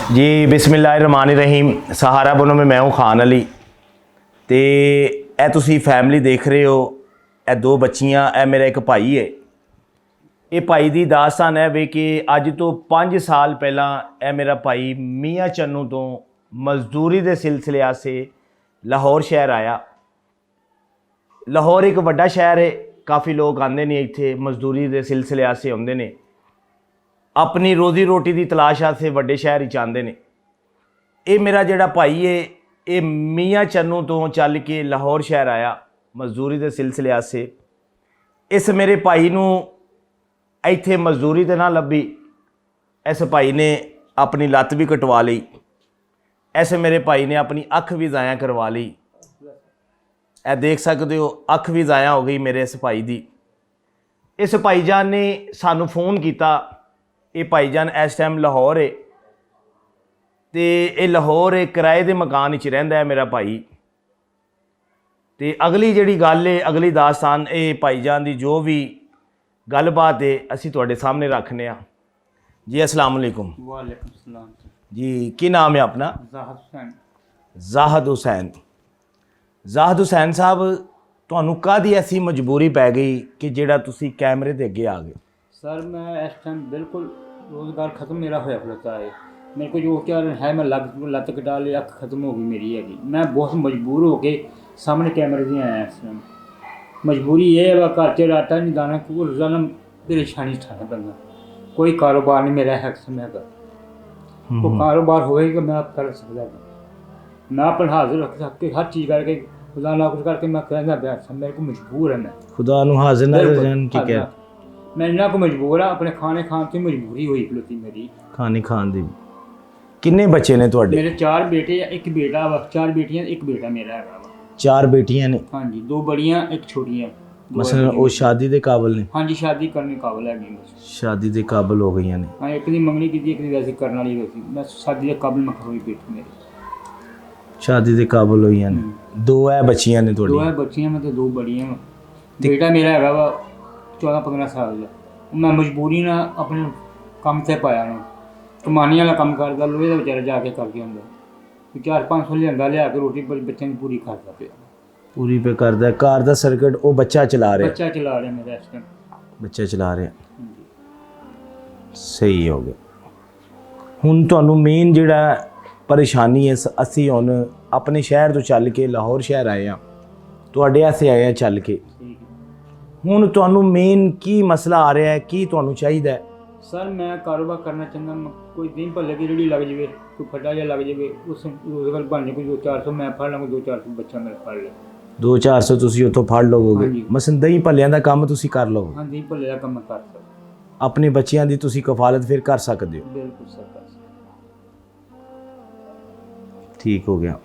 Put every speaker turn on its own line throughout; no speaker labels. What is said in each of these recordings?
जी बिस्मिल्लाहिर्रहमानिर्रहीम। सहारा बनो में मैं हूँ खान अली। तो यह तुसी फैमिली देख रहे हो, ए दो बच्चियाँ, ए मेरा एक भाई है। ये भाई की दास्तान है वे कि अज तो 5 साल पहला ए मेरा भाई मियाँ चन्नू तो मजदूरी के सिलसिले से लाहौर शहर आया। लाहौर एक वड्डा शहर है, काफ़ी लोग आते हैं इत्थे मजदूरी के सिलसिले से आते हैं, अपनी रोजी रोटी की तलाश आस्ते वड्डे शहर ही आते हैं। ये मेरा जोड़ा भाई है, ये मियाँ चन्नू तो चल के लाहौर शहर आया मजदूरी के सिलसिले से। इस मेरे भाई नूं इत्थे मजदूरी तो ना लभी, इस भाई ने अपनी लत्त भी कटवा ली, इस मेरे भाई ने अपनी अख भी ज़ाया करवा ली। ए देख सकते हो, अख भी ज़ाया हो गई मेरे इस भाई की। इस भाईजान ने सानू फ़ोन किया। ये भाईजान इस टाइम लाहौर है, तो ये लाहौर किराए के मकान च रहिंदा है मेरा भाई। तो अगली जिहड़ी गल है, अगली दास्तान ये भाईजान की जो भी गलबात है असी तुहाडे सामने रखने आ। जी अस्सलाम वालेकुम।
वालेकुम सलाम
जी, की नाम है अपना?
ज़ाहिद हुसैन।
ज़ाहिद हुसैन। ज़ाहिद हुसैन साहब, तुहानू काहदी ऐसी मजबूरी पै गई कि जेड़ा तुसी कैमरे दे अगे आ गए?
सर मैं इस टाइम बिल्कुल रोज़गार ख़त्म मेरा होया खड़ोता है। मेरे को जो क्या है, मैं लत्त कटा ली, अख खत्म हो गई मेरी हैगी। मैं बहुत मजबूर हो के सामने कैमरे से आया इस टाइम। मजबूरी ये है, घर च आटा नहीं दाना, को रोज़ाना परेशानी उठाना पैंदा। कोई कारोबार नहीं मेरा है समय का। तो कारोबार होएगा मैं आप कर सकता। मैं अपना हाजिर रख सकते हर चीज़ करके खुदा ना कुछ करके मैं कहना बैठ मेरे को मजबूर है। मैं
खुदा नू हाजिर नाज़र जान की कह,
मैं इन्ना को मजबूर हाँ, अपने खाने खान की मजबूरी हुई खलोती मेरी।
खाने खान दी। किन्ने बच्चे ने तुहाडे?
मेरे 4 बेटे, एक बेटा वा, 4 बेटियां, एक बेटा मेरा है वा।
4 बेटियां ने?
हाँ जी, 2 बड़ियां, एक छोटियां।
मसलन वो शादी के काबिल ने?
हाँ जी, शादी करने काबिल है बस।
शादी के काबिल हो गई ने?
हाँ, एक दी मंगनी की थी, एक दी वैसे करने वाली हुई थी। मैं शादी के काबिल में खड़ोई बेटी मेरी,
शादी के काबिल हुई ने। 2 है बच्चियां ने तुहाडी?
2 है बच्चियां में, तो 2 बड़ियां। बेटा मेरा है वा 14-15 साल का। मैं मजबूरी ना अपने काम से पाया ना, कमाने वाला काम करता, लोहे का बेचारा जाके करके आंदा, 400-500 लिया के रोटी बच्चों की पूरी खाता पे,
पूरी पे करदा। कार दा सर्किट वो बच्चा चला रहा?
बच्चा चला रहा मेरा इस टाइम।
बच्चा चला रहा, सही हो गया। हुण तुहानू मेन जिहड़ा परेशानी है, असी हुण अपने शहर तो चल के लाहौर शहर आए हैं, तुहाडे आस्ते आए हैं चल के। हुण तुहानू मेन की मसला आ रहा है, की तुहानू चाहिदा है?
सर मैं कारोबार करना चाहता, कोई दिन भले की रेहड़ी लग जाए, कोई फटा जा लग जाए, उस रोजगार बन जाए, कोई 2-400 मैं फड़ लूँगा, 2-400 बच्चा मेरा फड़ ले।
2-400 तुसी उत्थों फड़ लवोगे?
हाँ
मसलन दही भल्लियां दा काम तुसी कर लो?
हाँ, दही भल्ले का काम कर सकता,
अपने बच्चियां दी तुसी कफालत फिर कर सकते हो?
बिल्कुल सर कर सकता।
ठीक हो गया।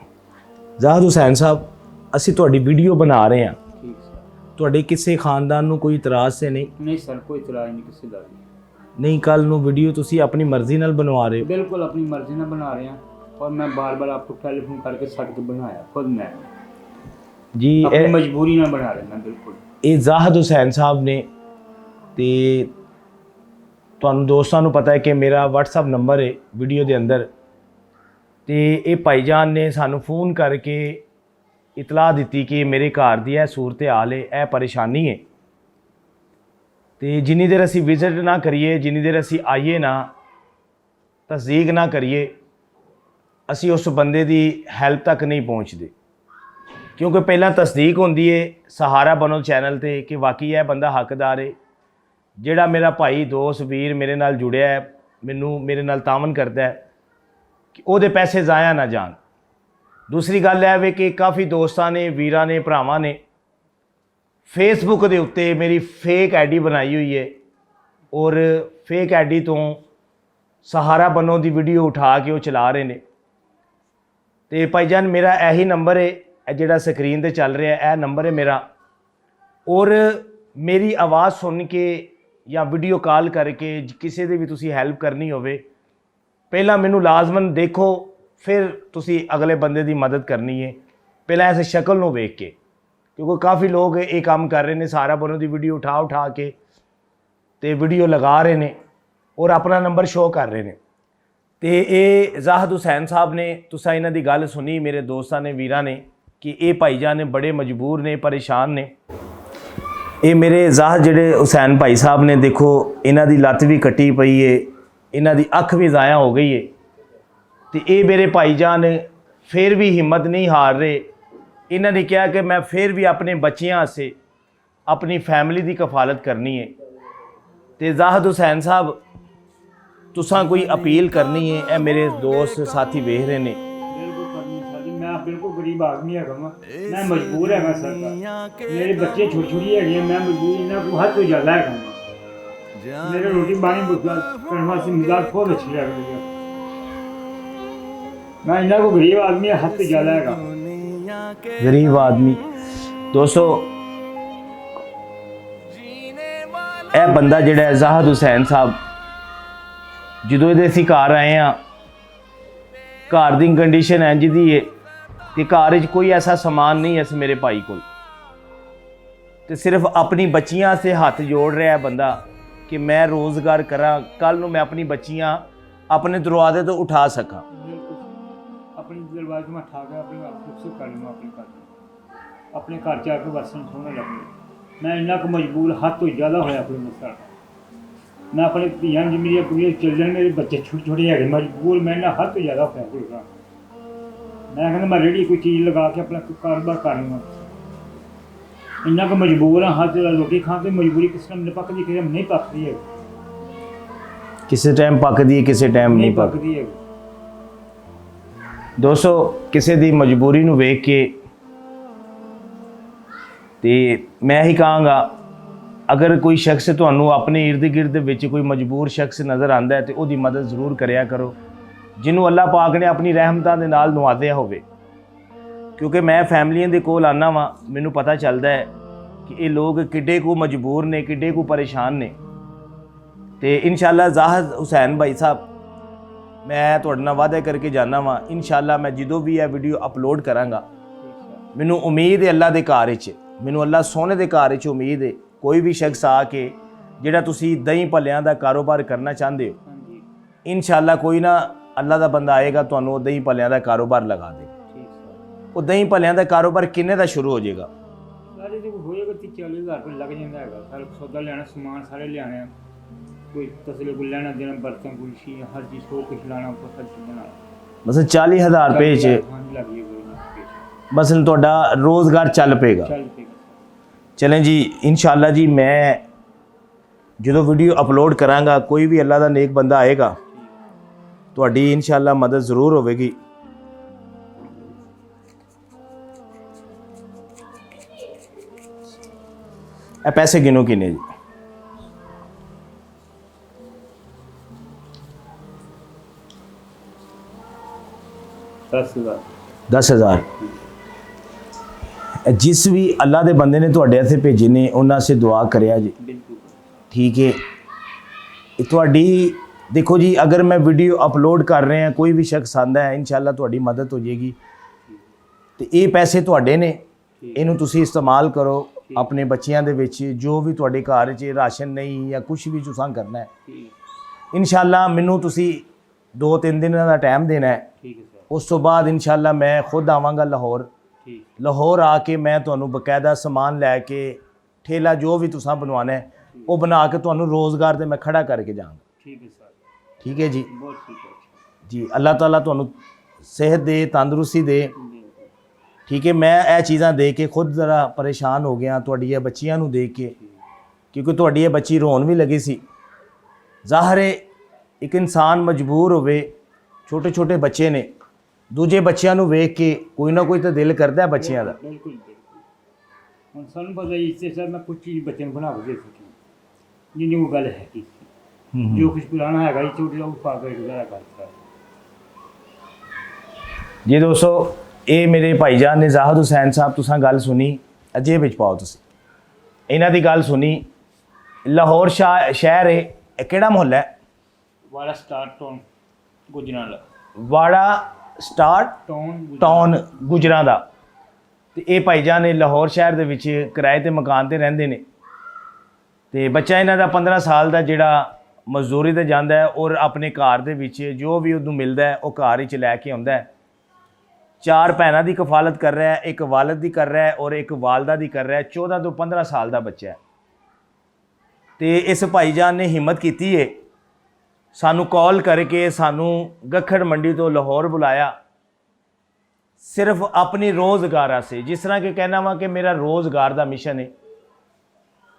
ज़ाहिद हुसैन साहब, असी तुहाडी वीडियो बना रहे हैं,
ठीक सर।
तुहाडे किसी खानदान नू कोई इतराज़ से नहीं?
नहीं सर, कोई इतराज़ नहीं किसी का।
नहीं, कल नू वीडियो तुसी अपनी मर्जी नाल बनवा रहे हो?
बिल्कुल अपनी मर्जी ना बना रहे हैं, और मैं बार बार आपको टेलीफोन करके सट के बनाया खुद मैं
जी।
अपनी मजबूरी ना बना रहे मैं बिल्कुल।
ये ज़ाहिद हुसैन साहब ने, ते तुहानू दोस्तां नू पता है कि मेरा व्हाट्सअप नंबर है वीडियो के अंदर, तो ये भाईजान ने सानू फ़ोन करके इतला दी कि मेरे घर की यह सूरत हाल है, यह परेशानी है। तो जिन्नी देर असी विजिट ना करिए, जिन्नी देर असी आइए ना, तस्दीक ना करिए, असी उस बंदे की हैल्प तक नहीं पहुँचते। क्योंकि पहला तस्दीक होंदी है सहारा बनो चैनल ते कि वाकई यह बंदा हकदार है। जिहड़ा मेरा भाई दोस्त वीर मेरे नाल जुड़िया है, मैनू मेरे नाल तावन करता है कि ਉਹਦੇ पैसे ज़ाया ना जान। दूसरी गल है वे कि काफ़ी दोस्तां ने, वीरां ने, भरावां ने फेसबुक के उत्ते मेरी फेक आईडी बनाई हुई है, और फेक आईडी तो सहारा बनो की वीडियो उठा के वो चला रहे हैं। तो भाईजान मेरा यही नंबर है, जिहड़ा स्क्रीन पर चल रहा है, यह नंबर है मेरा। और मेरी आवाज़ सुन के या वीडियो कॉल करके किसी की भी तुसी हैल्प करनी होवे, पहला मैनू लाजमन देखो, फिर तुसी अगले बंदे की मदद करनी है। पहला ऐसे शक्ल नूं वेख के, क्योंकि काफ़ी लोग ये काम कर रहे हैं, सहारा बनो की वीडियो उठा के तो वीडियो लगा रहे हैं और अपना नंबर शो कर रहे हैं। ਤੇ ਇਹ ਜ਼ਾਹਦ ਹੁਸੈਨ ਸਾਹਿਬ ਨੇ, ਤੁਸੀਂ ਇਹਨਾਂ ਦੀ ਗੱਲ ਸੁਣੀ ਮੇਰੇ ਦੋਸਤਾਂ ਨੇ, ਵੀਰਾਂ ਨੇ, ਕਿ ਇਹ ਭਾਈਜਾਨ ਨੇ ਬੜੇ ਮਜਬੂਰ ਨੇ, ਪਰੇਸ਼ਾਨ ਨੇ। ਇਹ ਮੇਰੇ ਜ਼ਾਹਦ ਜਿਹੜੇ ਹੁਸੈਨ ਭਾਈ ਸਾਹਿਬ ਨੇ, ਦੇਖੋ ਇਹਨਾਂ ਦੀ ਲੱਤ ਵੀ ਕੱਟੀ ਪਈ ਏ, ਇਹਨਾਂ ਦੀ ਅੱਖ ਵੀ ਜ਼ਾਇਆ ਹੋ ਗਈ ਏ, ਤੇ ਇਹ ਮੇਰੇ ਭਾਈਜਾਨ ਫਿਰ ਵੀ ਹਿੰਮਤ ਨਹੀਂ ਹਾਰ ਰਹੇ। ਇਹਨਾਂ ਨੇ ਕਿਹਾ ਕਿ ਮੈਂ ਫਿਰ ਵੀ ਆਪਣੇ ਬੱਚਿਆਂ ਵਾਸਤੇ, ਆਪਣੀ ਫੈਮਿਲੀ ਦੀ ਕਫਾਲਤ ਕਰਨੀ ਹੈ। ਤੇ ਜ਼ਾਹਦ ਹੁਸੈਨ ਸਾਹਿਬ तुसा कोई अपील करनी है? ए मेरे दोस्त साथी वेख रहे ने।
बिल्कुल करनी सर जी, मैं बिल्कुल गरीब आदमी है, मैं मजबूर है सर। मेरे बच्चे छोटी छोटी है, मैं मजबूर इन्हें को हद तो ज़्यादा है। मेरे रोटी पानी करने वास्ते मिजाज बहुत अच्छी है, मैं इन्हें को गरीब आदमी है, हद तो ज़्यादा है।
गरीब आदमी दोस्तों, ए बंदा जिहड़ा है ज़ाहद हुसैन साहब, ਜਦੋਂ ਇਹਦੇ ਅਸੀਂ ਘਰ ਆਏ ਹਾਂ, ਘਰ ਦੀ ਕੰਡੀਸ਼ਨ ਇੰਜ ਦੀ ਹੈ ਕਿ ਘਰ ਵਿੱਚ ਕੋਈ ਐਸਾ ਸਮਾਨ ਨਹੀਂ ਹੈ ਮੇਰੇ ਭਾਈ ਕੋਲ, ਤੇ ਸਿਰਫ ਆਪਣੀ ਬੱਚੀਆਂ ਵਾਸਤੇ ਹੱਥ ਜੋੜ ਰਿਹਾ ਹੈ ਬੰਦਾ ਕਿ ਮੈਂ ਰੋਜ਼ਗਾਰ ਕਰਾਂ, ਕੱਲ ਨੂੰ ਮੈਂ ਆਪਣੀ ਬੱਚੀਆਂ ਆਪਣੇ ਦਰਵਾਜ਼ੇ ਤੋਂ ਉਠਾ ਸਕਾਂ।
अपने दरवाजे में उठा के अपने आप सुख कर लूँ, अपने घर च आके वसन सोने लगे। मैं इन्ना को मजबूर हद तो ज़्यादा होया अपने मसला। मैं अपने धियां मेरी कुड़ियाँ चिल्ड्रन, मेरे बच्चे छोटे छोटे है, मजबूर मैं इन्ना हद तो ज़्यादा होया कोई। मैं कहना मैं रेडी कोई चीज़ लगा के अपना कारोबार कर लूँगा, इन्ना को मजबूर हाँ। हद रोटी खाते मजबूरी किस टाइम नहीं पकदी, किस टाइम नहीं पकदी है,
किसी टाइम पकदी है, किसी टाइम नहीं पकदी
है।
दोस्तों, किसी दी मजबूरी नूं वेख के ते मैं ही कहांगा, अगर कोई शख्स तुहानूं अपने इर्द गिर्द विच कोई मजबूर शख्स नज़र आंदा है तो उसकी मदद जरूर करिया करो, जिन्हों अल्लाह पाक ने अपनी रहमतां दे नाल नवाज़िया होवे। क्योंकि मैं फैमिलियां दे कोल आना वा, मैनूं पता चलदा है कि ये लोग किड्डे को मजबूर ने, किड्डे को परेशान ने। तो इंशाअल्लाह ज़ाहद हुसैन भाई साहब, मैं तुहाडे नाल वादा करके जाना वा, इंशाअल्लाह मैं जदों भी यह वीडियो अपलोड करांगा, मैनूं उम्मीद है अल्लाह दे घर विच, मैनूं अल्लाह सोने दे घर विच उम्मीद है कोई भी शख्स आके जिहड़ा तुसी दही भल्लियां दा कारोबार करना चाहते हो, इंशाअल्लाह कोई ना अल्लाह दा बंदा आएगा, तुहानूं दही भल्लियां दा कारोबार लगा देगा। वो दही भल्लियां दा कारोबार किन्ने दा शुरू हो जाएगा?
सारे जो होएगा 30-40 हज़ार रुपये लग जाता है। सारा सौदा लेना, सामान सारे लियाने, कोई तसले को लेना देना, बर्तन कुल्फी हर चीज़ को कुछ लाना, हर चीज़ बनाना,
बस 40,000 रुपये च बस तुहाडा रोज़गार चल पेगा। चलें जी, इंशाअल्लाह जी, मैं जो वीडियो अपलोड करांगा, कोई भी अल्लाह दा नेक बंदा आएगा, तुहाडी इंशाअल्लाह मदद ज़रूर होगी। ए पैसे गिनो किन्ने जी? दस हज़ार। जिस भी अल्लाह के बंदे ने तुहाडे हथे भेजे ने, उन्होंने से दुआ करिया जी, ठीक है। तुहाडी देखो जी, अगर मैं वीडियो अपलोड कर रहे हैं, कोई भी शख्स आंदा है, इंशाअल्लाह तुहाडी मदद हो जाएगी। तो ये पैसे तुहाडे ने, इनू तुसी इस्तेमाल करो अपने बच्चियां दे विच, जो भी तुहाडे घर च राशन नहीं या कुछ भी तुसां करना है, इंशाअल्लाह मैनू तुसी 2-3 दिन का टाइम देना है। उस तो बाद इंशाअल्लाह मैं खुद आवांगा लाहौर आके मैं तुहानूं बकायदा समान लैके, ठेला जो भी तुसां बनवाना है वो बना के तुहानूं रोज़गार ते मैं खड़ा करके जाऊँगा। ठीक है जी, जी अल्लाह ताला तुहानूं सेहत दे, तंदुरुस्ती दे। ठीक है, मैं ये चीज़ां देख के खुद ज़रा परेशान हो गया, तुहाडी बच्चियां नूं देख के, क्योंकि तुहाडी बच्ची रोन भी लगी सी। ज़ाहिर है एक इंसान मजबूर होवे, छोटे छोटे बच्चे ने, दूजे बच्चों को वेख के कोई ना कोई तो दिल करता है बच्चों का।
बिल्कुल हम सानू पता इससे सर मैं कुछ चीज़ बच्चे बना के दे सकी, जिन्नी वो गल है कि जो कुछ पुराना है छोटे लोग पा कर गुजारा करता है।
जी दोस्तों, ये मेरे भाईजान ने ज़ाहद हुसैन साहब, तुसां गल सुनी, अजे विच पाओ तुसीं इन्हां दी गल सुनी। लाहौर शहर है, केड़ा मुहल्ला है?
वाड़ा स्टार टाउन गुजरांवाला।
वाड़ा स्टार टाउन गुजरां दा। ते ये भाईजान ने लाहौर शहर दे विच किराए ते मकान ते रहिंदे ने। ते बच्चा इन्हां दा 15 साल दा जिहड़ा ਮਜ਼ਦੂਰੀ ਤੇ ਜਾਂਦਾ ਹੈ ਔਰ ਆਪਣੇ ਘਰ ਦੇ ਵਿੱਚ ਜੋ ਵੀ ਉਹਨੂੰ ਮਿਲਦਾ ਹੈ ਉਹ ਘਰ ਵਿੱਚ ਲੈ ਕੇ ਆਉਂਦਾ ਹੈ। 4 ਭੈਣਾਂ ਦੀ ਕਫਾਲਤ ਕਰ ਰਿਹਾ ਹੈ, ਇੱਕ ਵਾਲਦ ਦੀ ਕਰ ਰਿਹਾ ਹੈ ਔਰ ਇੱਕ ਵਾਲਦਾ ਦੀ ਕਰ ਰਿਹਾ ਹੈ। 14 ਤੋਂ 15 ਸਾਲ ਦਾ ਬੱਚਾ ਹੈ। ਤੇ ਇਸ ਭਾਈਜਾਨ ਨੇ ਹਿੰਮਤ ਕੀਤੀ ਹੈ, ਸਾਨੂੰ ਕਾਲ ਕਰਕੇ ਸਾਨੂੰ ਗੱਖੜ ਮੰਡੀ ਤੋਂ ਲਾਹੌਰ ਬੁਲਾਇਆ, ਸਿਰਫ ਆਪਣੀ ਰੋਜ਼ਗਾਰ ਵਾਸਤੇ। ਜਿਸ ਤਰ੍ਹਾਂ ਕਿ ਕਹਿਣਾ ਵਾ ਕਿ ਮੇਰਾ ਰੋਜ਼ਗਾਰ ਦਾ ਮਿਸ਼ਨ ਹੈ,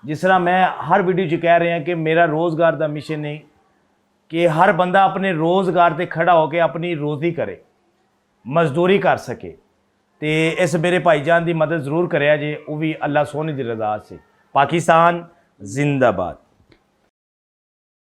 ਜਿਸ ਤਰ੍ਹਾਂ ਮੈਂ ਹਰ ਵੀਡੀਓ 'ਚ ਕਹਿ ਰਿਹਾ ਕਿ ਮੇਰਾ ਰੋਜ਼ਗਾਰ ਦਾ ਮਿਸ਼ਨ ਹੈ ਕਿ ਹਰ ਬੰਦਾ ਆਪਣੇ ਰੋਜ਼ਗਾਰ ਤੇ ਖੜਾ ਹੋ ਕੇ ਆਪਣੀ ਰੋਜ਼ੀ ਕਰੇ, ਮਜ਼ਦੂਰੀ ਕਰ ਸਕੇ। ਤੇ ਇਸ ਮੇਰੇ ਭਾਈਜਾਨ ਦੀ ਮਦਦ ਜ਼ਰੂਰ ਕਰਿਆ ਜੇ, ਉਹ ਵੀ ਅੱਲਾ ਸੋਹਣੇ ਦੀ ਰਜ਼ਾ ਸੇ। ਪਾਕਿस्तान जिंदाबाद।